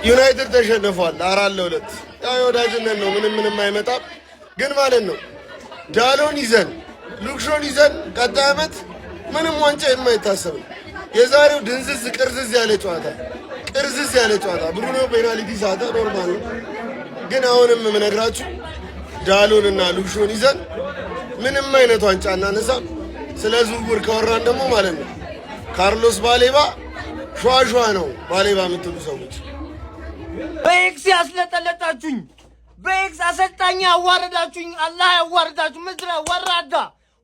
ዩናይትድ ተሸንፏል 4-2 ያው ወዳጅነት ነው ምንም አይመጣም ግን ማለት ነው ዳሎን ይዘን ሉክሾን ይዘን ቀጣይ ዓመት ምንም ዋንጫ የማይታሰብ የዛሬው ድንዝዝ ቅርዝዝ ያለ ጨዋታ ብሩኖ ፔናልቲ ሳተ ኖርማል ነው ግን አሁንም የምነግራችሁ ዳሎንና ሉክሾን ይዘን ምንም አይነት ዋንጫ እናነሳም ስለ ዝውውር ካወራን ደግሞ ማለት ነው ካርሎስ ባሌባ ሸዋሸዋ ነው ባሌባ የምትሉ ሰዎች በኤክስ ያስለጠለጣችሁኝ በኤክስ አሰልጣኝ አዋረዳችሁኝ አላህ ያዋረዳችሁ ምድረ ወራዳ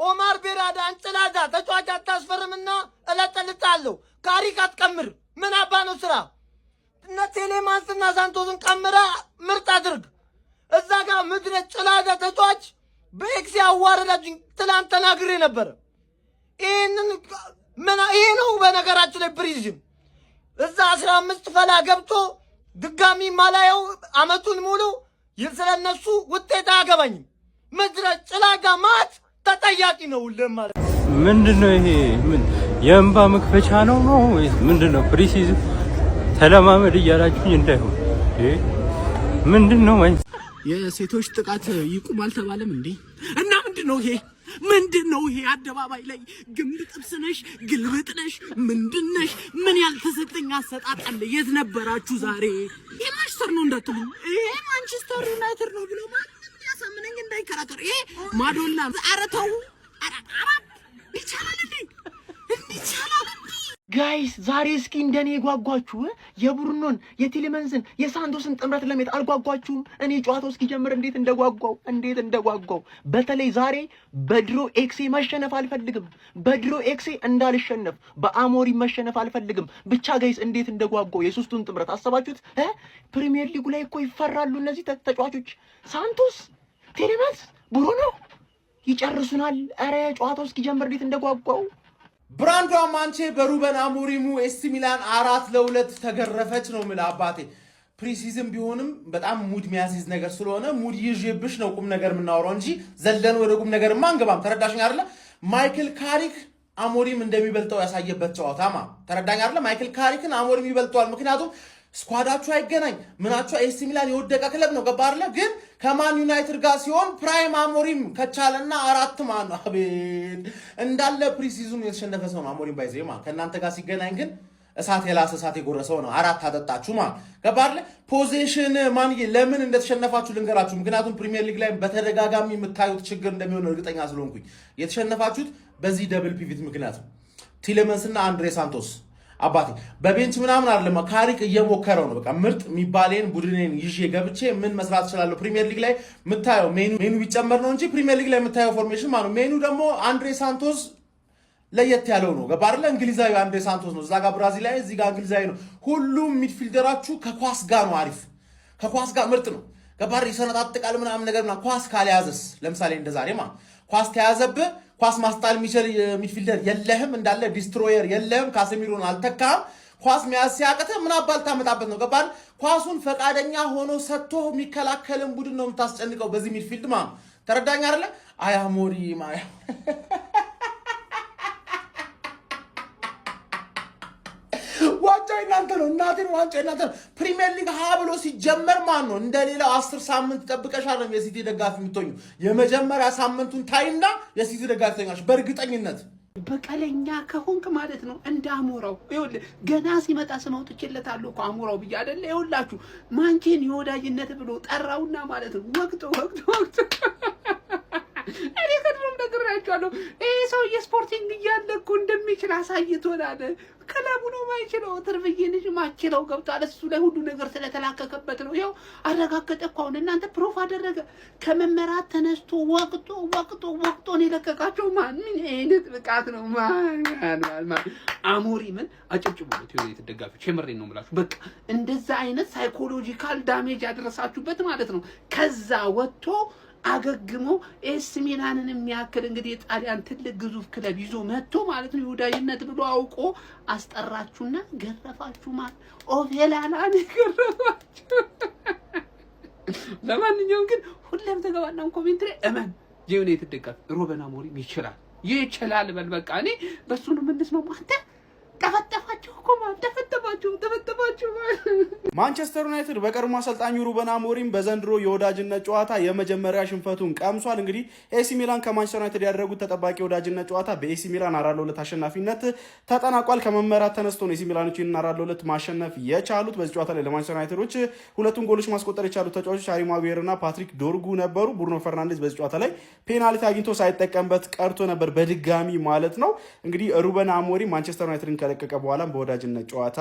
ኦማር ቤራዳ አንጭላዳ ተጫዋች አታስፈርምና እለጠልጣለሁ ካሪክ አትቀምር ምን አባ ነው ስራ እነ ቴሌማንስና ሳንቶስን ቀምራ ምርጥ አድርግ እዛ ጋር ምድረ ጭላዳ ተጫዋች በኤክስ ያዋረዳችሁኝ ትላንት ተናግሬ ነበር ይሄ ነው በነገራችሁ ላይ ፕሪዝም እዛ 15 ፈላ ገብቶ ድጋሚ ማላየው አመቱን ሙሉ ስለነሱ ውጤት አያገባኝም ምድረ ጭላጋ ማት ተጠያቂ ነው ለማለት ምንድነው ይሄ ምን የእምባ መክፈቻ ነው ወይስ ምንድነው ፕሪሲዝ ተለማመድ እያላችሁኝ እንዳይሆን ምንድነው ወይ የሴቶች ጥቃት ይቁማል ተባለም እንዴ እና ምንድነው ይሄ አደባባይ ላይ ግንብ ጥብስነሽ ግልብጥነሽ ምንድነሽ ምን ያልተሰጠኝ አሰጣጣለ የት ነበራችሁ ዛሬ የማንቸስተር ነው እንዳትሉ ይሄ ማንቸስተር ዩናይትድ ነው ብሎ ማንም ያሳምነኝ እንዳይከራከር ይሄ ማዶላ አረተው ይቻላል ጋይስ ዛሬ እስኪ እንደኔ ጓጓችሁ የቡርኖን የቲሊመንስን የሳንቶስን ጥምረት ለማየት አልጓጓችሁም እኔ ጨዋታው እስኪጀምር እንዴት እንደጓጓው በተለይ ዛሬ በድሮ ኤክሴ መሸነፍ አልፈልግም በድሮ ኤክሴ እንዳልሸነፍ በአሞሪ መሸነፍ አልፈልግም ብቻ ጋይስ እንዴት እንደጓጓው የሶስቱን ጥምረት አሰባችሁት ፕሪሚየር ሊጉ ላይ እኮ ይፈራሉ እነዚህ ተጫዋቾች ሳንቶስ ቲሊመንስ ቡርኖ ይጨርሱናል አረ ጨዋታው እስኪጀምር እንዴት እንደጓጓው ብራንዶ ማንቼ በሩበን አሞሪሙ ኤሲ ሚላን 4-2 ተገረፈች ነው ማለት አባቴ ፕሪሲዝም ቢሆንም በጣም ሙድ የሚያስይዝ ነገር ስለሆነ ሙድ ይዤብሽ ነው ቁም ነገር የምናወራው እንጂ ዘለን ወደ ቁም ነገር ማንገባም ተረዳሽኝ አይደለ ማይክል ካሪክ አሞሪም እንደሚበልጠው ያሳየበት ጨዋታማ ተረዳኝ አይደለ ማይክል ካሪክን አሞሪም ይበልጠዋል ምክንያቱም ስኳዳቹ አይገናኝ ምናቹ ኤሲ ሚላን የወደቀ ክለብ ነው ገባ አይደለ ግን ከማን ዩናይትድ ጋር ሲሆን ፕራይም አሞሪም ከቻለና 4 ማን አቤት እንዳለ ፕሪሲዝኑ የተሸነፈ ሰው ነው አሞሪም ባይዘማ ከናንተ ጋር ሲገናኝ ግን እሳት የጎረሰው ነው 4 አጠጣችሁ ማን ገባ አይደለ ፖዚሽን ማን ለምን እንደተሸነፋችሁ ልንገራችሁ ምክንያቱም ፕሪሚየር ሊግ ላይ በተደጋጋሚ የምታዩት ችግር እንደሚሆን እርግጠኛ ስለሆንኩኝ የተሸነፋችሁት በዚህ ደብል ፒቪት ምክንያት ቲሌመንስና አንድሬ ሳንቶስ አባቴ በቤንች ምናምን አይደለም ካሪክ እየሞከረው ነው በቃ ምርጥ የሚባለን ቡድኔን ይዤ ገብቼ ምን መስራት ይችላል ፕሪሚየር ሊግ ላይ ምታየው ሜኑ ቢጨመር ነው እንጂ ፕሪሚየር ሊግ ላይ ምታየው ፎርሜሽን ማለት ሜኑ ደግሞ አንድሬ ሳንቶስ ለየት ያለው ነው ገባ አይደል እንግሊዛዊ አንድሬ ሳንቶስ ነው እዛ ጋር ብራዚላዊ እዚህ ጋር እንግሊዛዊ ነው ሁሉም ሚድፊልደራችሁ ከኳስ ጋር ነው አሪፍ ከኳስ ጋር ምርጥ ነው ገባ ይሰነጣጥቃል ምናምን ነገርና ኳስ ካልያዘስ ለምሳሌ እንደዛሬ ማለት ኳስ ተያዘብህ ኳስ ማስጣል የሚችል ሚድፊልደር የለህም እንዳለ ዲስትሮየር የለህም ካሴሚሮን አልተካም ኳስ መያዝ ሲያቅተ ምን አባል ታመጣበት ነው ገባል ኳሱን ፈቃደኛ ሆኖ ሰጥቶ የሚከላከልን ቡድን ነው የምታስጨንቀው በዚህ ሚድፊልድ ማለት ተረዳኝ አይደለ አያሞሪ ማያ ዋንጫ እናንተ ነው እናቴን ዋንጫ እናንተ ፕሪሚየር ሊግ ሀ ብሎ ሲጀመር ማን ነው እንደሌላው 10 ሳምንት ተጠብቀሻል የሲቲ ደጋፊ የምትሆኙ የመጀመሪያ ሳምንቱን ታይና የሲቲ ደጋፊ ተኛሽ በእርግጠኝነት በቀለኛ ከሆንክ ማለት ነው እንዳሞራው ይኸውልህ ገና ሲመጣ ስመውጥችለታለሁ እኮ አሞራው ብዬ አይደለ ይኸውላችሁ ማንቺን የወዳጅነት ብሎ ጠራውና ማለት ነው ወቅቱ እኔ ከድሮም ነግሬያቸዋለሁ ይሄ ሰው የስፖርቲንግ እያለ እኮ እንደሚችል አሳይቶናል ክለቡ ነው ማይችለው ትርፍዬ ልጅ ማችለው ገብቷል እሱ ላይ ሁሉ ነገር ስለተላከከበት ነው ይኸው አረጋገጠ እኮ አሁን እናንተ ፕሮፍ አደረገ ከመመራት ተነስቶ ወቅቶ ነው የለቀቃቸው ማን ምን አይነት ብቃት ነው ማን አሞሪምን አጨብጭቡለት ይኸው የተደጋፊዎች የምሬን ነው የምላችሁ በቃ እንደዛ አይነት ሳይኮሎጂካል ዳሜጅ ያደረሳችሁበት ማለት ነው ከዛ ወጥቶ አገግሞ ኤስ ሚላንን የሚያክል እንግዲህ ጣሊያን ትልቅ ግዙፍ ክለብ ይዞ መጥቶ ማለት ነው ይሁዳይነት ብሎ አውቆ አስጠራችሁና ገረፋችሁ ማለት ኦቬላላን ገረፋችሁ ለማንኛውም ግን ሁሌም ተገባናው ኮሜንትሪ እመን የዩናይትድ ደጋፊ ሩበን አሞሪም ይችላል በል በቃ እኔ በሱ ነው ምንድነው ማለት ተፈተፋችሁ እኮ ማለት ተፈተፋ ተበተባችሁ። ማንቸስተር ዩናይትድ በቀድሞ አሰልጣኙ ሩበን አሞሪም በዘንድሮ የወዳጅነት ጨዋታ የመጀመሪያ ሽንፈቱን ቀምሷል። እንግዲህ ኤሲ ሚላን ከማንቸስተር ዩናይትድ ያደረጉት ተጠባቂ የወዳጅነት ጨዋታ በኤሲ ሚላን 4-2 አሸናፊነት ተጠናቋል። ከመመራት ተነስቶ ነው ኤሲ ሚላኖች 4-2 ማሸነፍ የቻሉት። በዚህ ጨዋታ ላይ ለማንቸስተር ዩናይትዶች ሁለቱን ጎሎች ማስቆጠር የቻሉት ተጫዋቾች ሃሪ ማጉዌር እና ፓትሪክ ዶርጉ ነበሩ። ብሩኖ ፈርናንዴዝ በዚህ ጨዋታ ላይ ፔናልቲ አግኝቶ ሳይጠቀምበት ቀርቶ ነበር በድጋሚ ማለት ነው። እንግዲህ ሩበን አሞሪም ማንቸስተር ዩናይትድን ከለቀቀ በኋላ በወዳጅነት ጨዋታ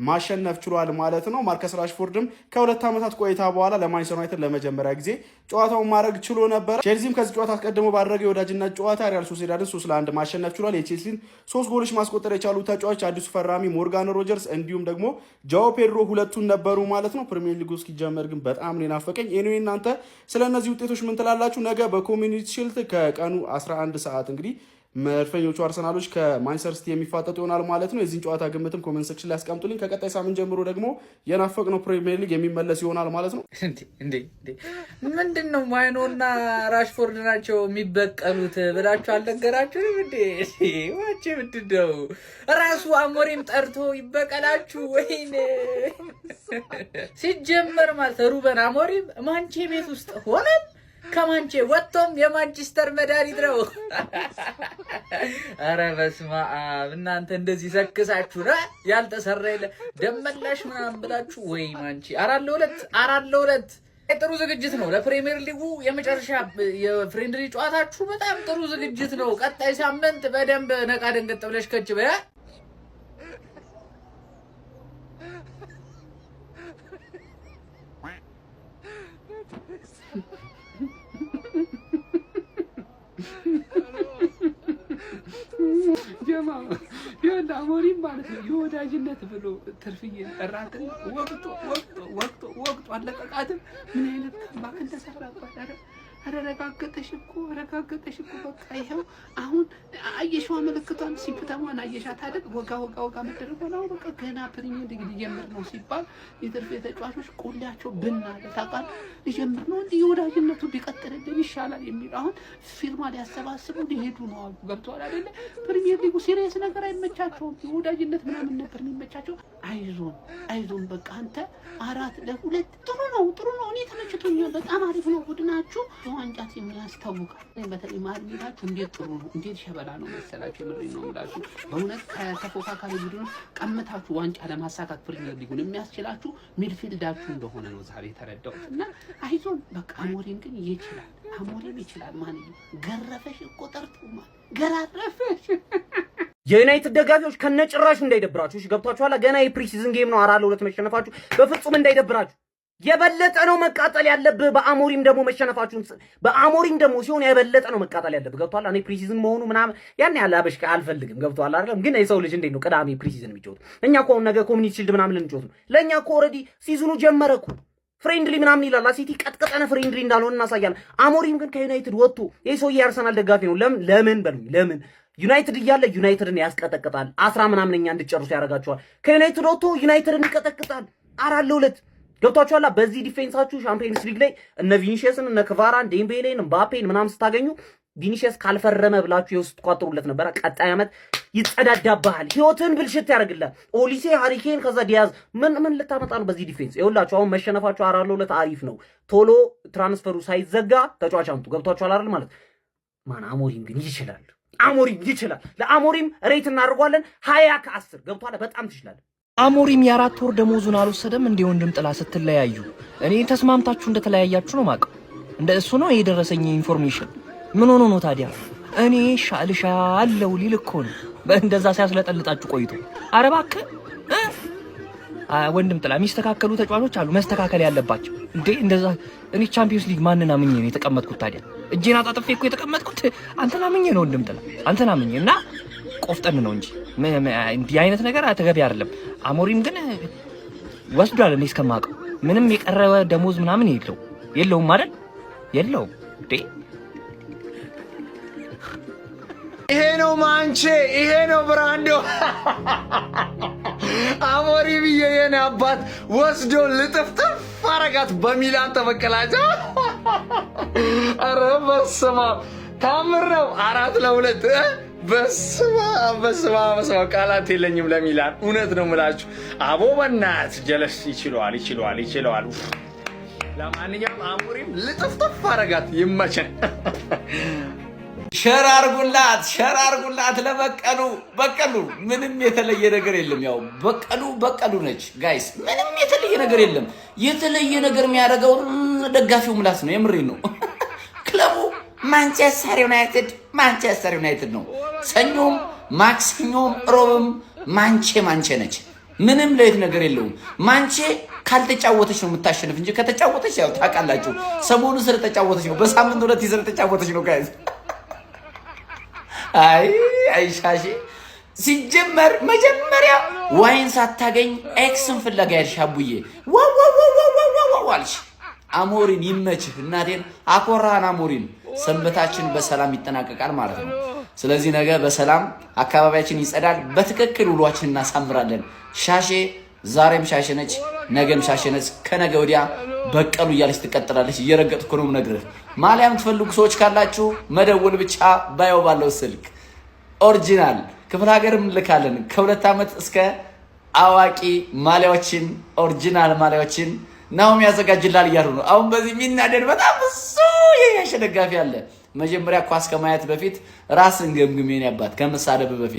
ማሸነፍ ችሏል ማለት ነው። ማርከስ ራሽፎርድም ከ2 ዓመታት ቆይታ በኋላ ለማንቸስተር ዩናይትድ ለመጀመሪያ ጊዜ ጨዋታውን ማድረግ ችሎ ነበር። ቼልሲም ከዚህ ጨዋታ አስቀድሞ ባደረገው የወዳጅነት ጨዋታ ሪያል ሶሲዳድን 3-1 ማሸነፍ ችሏል። የቼልሲን 3 ጎሎች ማስቆጠር የቻሉ ተጫዋቾች አዲሱ ፈራሚ ሞርጋን ሮጀርስ እንዲሁም ደግሞ ጃኦ ፔድሮ ሁለቱን ነበሩ ማለት ነው። ፕሪሚየር ሊጉ እስኪጀመር ግን በጣም ነው ናፈቀኝ። ኤኒዌይ እናንተ ስለ እነዚህ ውጤቶች ምን ትላላችሁ? ነገ በኮሚኒቲ ሺልድ ከቀኑ 11 ሰዓት እንግዲህ መድፈኞቹ አርሰናሎች ከማንቸስተር ሲቲ የሚፋጠጡ ይሆናል ማለት ነው። የዚህን ጨዋታ ግምትም ኮሜንት ሴክሽን ላይ ያስቀምጡልኝ። ከቀጣይ ሳምንት ጀምሮ ደግሞ የናፈቅነው ፕሪሚየር ሊግ የሚመለስ ይሆናል ማለት ነው። ምንድነው ማይኖና ራሽፎርድ ናቸው የሚበቀሉት ብላችሁ አልነገራችሁም እንዴ? ዋቼ ምንድነው ራሱ አሞሪም ጠርቶ ይበቀላችሁ ወይኔ? ሲጀመር ማለት ሩበን አሞሪም ማንቼ ቤት ውስጥ ሆነ ከማንቼ ወጥቶም የማንቸስተር መድኃኒት ነው። አረ በስመ አብ እናንተ እንደዚህ ሰክሳችሁ ነው ያልተሰራ የለ ደመላሽ ምናምን ብላችሁ ወይ ማንቼ 4-2 ጥሩ ዝግጅት ነው ለፕሪሚየር ሊጉ የመጨረሻ የፍሬንድሊ ጨዋታችሁ በጣም ጥሩ ዝግጅት ነው። ቀጣይ ሳምንት በደንብ ነቃ ደንገጥ ብለሽ ከች በያ ጀማ ይኸውልህ አሞሪም ማለት ነው የወዳጅነት ብሎ ትርፍዬ እራትን ወቅቶ አለቀቃትም። ምን አይነት ካምባክ እንደሰራባት ረጋገጠሽ እኮ በቃ ይኸው አሁን አየሽዋ ምልክቷን ሲምፕተሟን አየሻት አይደል? ወጋ መደረግ ነው። በቃ ገና ፕሪሚየር ሊግ ሊጀምር ነው ሲባል የትርፍ ተጫዋቾች ቆሌያቸው ብናለ ታውቃል ሊጀምር ነው እንዲህ የወዳጅነቱ ቢቀጥልልን ይሻላል የሚል አሁን ፊርማ ሊያሰባስቡ ሊሄዱ ነው አሉ። ገብቶሃል አይደለ? ፕሪሚየር ሊጉ ሲሪየስ ነገር አይመቻቸውም። የወዳጅነት ምናምን ነበር የሚመቻቸው። አይዞን በቃ አንተ 4-2 ጥሩ ነው። እኔ ተመችቶኛል። በጣም አሪፍ ነው ቡድናችሁ ዋንጫት የሚያስታውቃል። በተለይ ማር ሜዳችሁ እንዴት ጥሩ ነው፣ እንዴት ሸበላ ነው መሰላችሁ። የምሬ ነው የምላችሁ በእውነት ከተፎካካሪ ቡድኖች ቀምታችሁ ዋንጫ ለማሳካት ፕሪሚየር ሊጉን የሚያስችላችሁ ሚድፊልዳችሁ እንደሆነ ነው ዛሬ የተረዳሁት። እና አይዞን በቃ አሞሪም ግን ይችላል። ማን ገረፈሽ እኮ ጠርጥማ ገራረፈሽ። የዩናይትድ ደጋፊዎች ከነጭራሹ እንዳይደብራችሁ። እሺ ገብታችኋል? ገና የፕሪሲዝን ጌም ነው 4-2 መሸነፋችሁ በፍጹም እንዳይደብራችሁ። የበለጠ ነው መቃጠል ያለብህ። በአሞሪም ደግሞ መሸነፋችሁን በአሞሪም ደግሞ ሲሆን የበለጠ ነው መቃጠል ያለብህ። ገብቷል? እኔ ፕሪሲዝን መሆኑ ምናምን ያን ያለ አበሽካ አልፈልግም። ገብቷል አይደለም? ግን የሰው ልጅ እንዴት ነው ቅዳሜ ፕሪሲዝን የሚጫወቱ? እኛ እኮ ነገ ኮሚኒቲ ሺልድ ምናምን ልንጫወት ነው። ለእኛ እኮ ኦልሬዲ ሲዝኑ ጀመረ እኮ። ፍሬንድሊ ምናምን ይላል ሲቲ ቀጥቀጠነ ፍሬንድሊ እንዳልሆነ እናሳያለን። አሞሪም ግን ከዩናይትድ ወጥቶ የሰውዬ የአርሰናል ደጋፊ ነው። ለምን ዩናይትድ እያለ ዩናይትድን ያስቀጠቅጣል። 10 ምናምንኛ እንድጨርሱ ያደርጋቸዋል። ከዩናይትድ ወጥቶ ዩናይትድን ይቀጠቅጣል 4-2 ገብቷችኋል? በዚህ ዲፌንሳችሁ ሻምፒየንስ ሊግ ላይ እነ ቪኒሺየስን እነ ክቫራን ዴምቤሌን ምባፔን ምናምን ስታገኙ ቪኒሺየስ ካልፈረመ ብላችሁ የውስጥ ቋጥሩለት ነበር። ቀጣይ ዓመት ይጸዳዳባሃል፣ ህይወትን ብልሽት ያደርግልሃል። ኦሊሴ ሃሪኬን ከዛ ዲያዝ ምን ልታመጣ ነው በዚህ ዲፌንስ? ይኸውላችሁ አሁን መሸነፋችሁ 4-2 አሪፍ ነው። ቶሎ ትራንስፈሩ ሳይዘጋ ተጫዋች አምጡ። ገብቷችኋል አይደል? ማለት ማን አሞሪም ግን ይችላል። ለአሞሪም ሬት እናደርጓለን 20/10 ገብቷል? በጣም ትችላለህ። አሞሪም የ4 ወር ደሞዙን አልወሰደም እንደ ወንድም ጥላ ስትለያዩ። እኔ ተስማምታችሁ እንደተለያያችሁ ነው ማቀው። እንደ እሱ ነው የደረሰኝ ኢንፎርሜሽን። ምን ሆኖ ነው ታዲያ? እኔ ሻልሻለው ሊል እኮ ነው በእንደዛ ሲያስለጠልጣችሁ ቆይቶ። ኧረ እባክህ ወንድም ጥላ የሚስተካከሉ ተጫዋቾች አሉ መስተካከል ያለባቸው። እንዴ እንደዛ እኔ ቻምፒየንስ ሊግ ማንና ምኜ ነው የተቀመጥኩት? ታዲያ እጄን አጣጥፌ እኮ የተቀመጥኩት አንተና ምኜ ነው ወንድም ጥላ አንተና ምኜ እና ቆፍጠን ነው እንጂ እንዲህ አይነት ነገር ተገቢ አይደለም። አሞሪም ግን ወስዷል። እኔ እስከማውቀው ምንም የቀረበ ደሞዝ ምናምን የለውም አይደል? የለውም እንዴ? ይሄ ነው ማንቼ፣ ይሄ ነው ብራንዶ። አሞሪም የኔ አባት ወስዶ ልጥፍጥፍ አረጋት፣ በሚላን ተበቀላቸው። ኧረ በስመ አብ ታምር ነው። 4-2 በስመ አብ ቃላት የለኝም ለሚላን። እውነት ነው የምላችሁ። አቦ በእናትህ ጀለስ ይችለዋል። ለማንኛውም አሞሪም ልጥፍጥፍ አረጋት። ይመቸን። ሸር አርጉላት ለበቀሉ። ምንም የተለየ ነገር የለም። ያው በቀሉ ነች ጋይስ። ምንም የተለየ ነገር የለም። የተለየ ነገር የሚያደርገው ደጋፊው ምላስ ነው። የምሬን ነው። ክለቡ ማንቸስተር ዩናይትድ ነው። ሰኞም ማክሰኞም ሮብም ማንቼ ነች። ምንም ለየት ነገር የለውም። ማንቼ ካልተጫወተች ነው የምታሸንፍ እንጂ ከተጫወተች ያው ታውቃላችሁ፣ ሰሞኑን ስለተጫወተች ነው። በሳምንት 2 ስለተጫወተች ነው ጋይስ። አይ ሻሺ ሲጀመር መጀመሪያ ዋይን ሳታገኝ ኤክስን ፍለጋ ያልሽ አቡዬ ዋው አልሽ። አሞሪን ይመችህ እናቴን አኮራን። አሞሪን ሰንበታችን በሰላም ይጠናቀቃል ማለት ነው። ስለዚህ ነገ በሰላም አካባቢያችን ይጸዳል። በትክክል ውሏችን እናሳምራለን። ሻሼ ዛሬም ሻሼ ነች፣ ነገም ሻሼ ነች። ከነገ ወዲያ በቀሉ እያለች ትቀጥላለች። እየረገጥኩ ነው የምነግርህ። ማሊያ የምትፈልጉ ሰዎች ካላችሁ መደወል ብቻ ባየው ባለው ስልክ ኦሪጂናል ክፍለ ሀገርም እንልካለን። ከ2 ዓመት እስከ አዋቂ ማሊያዎችን ኦሪጂናል ማሊያዎችን ናውም ያዘጋጅላል እያሉ ነው። አሁን በዚህ የሚናደድ በጣም ብዙ የሻሼ ደጋፊ አለ። መጀመሪያ ኳስ ከማየት በፊት ራስን ገምግሜን ያባት ከመሳደብ በፊት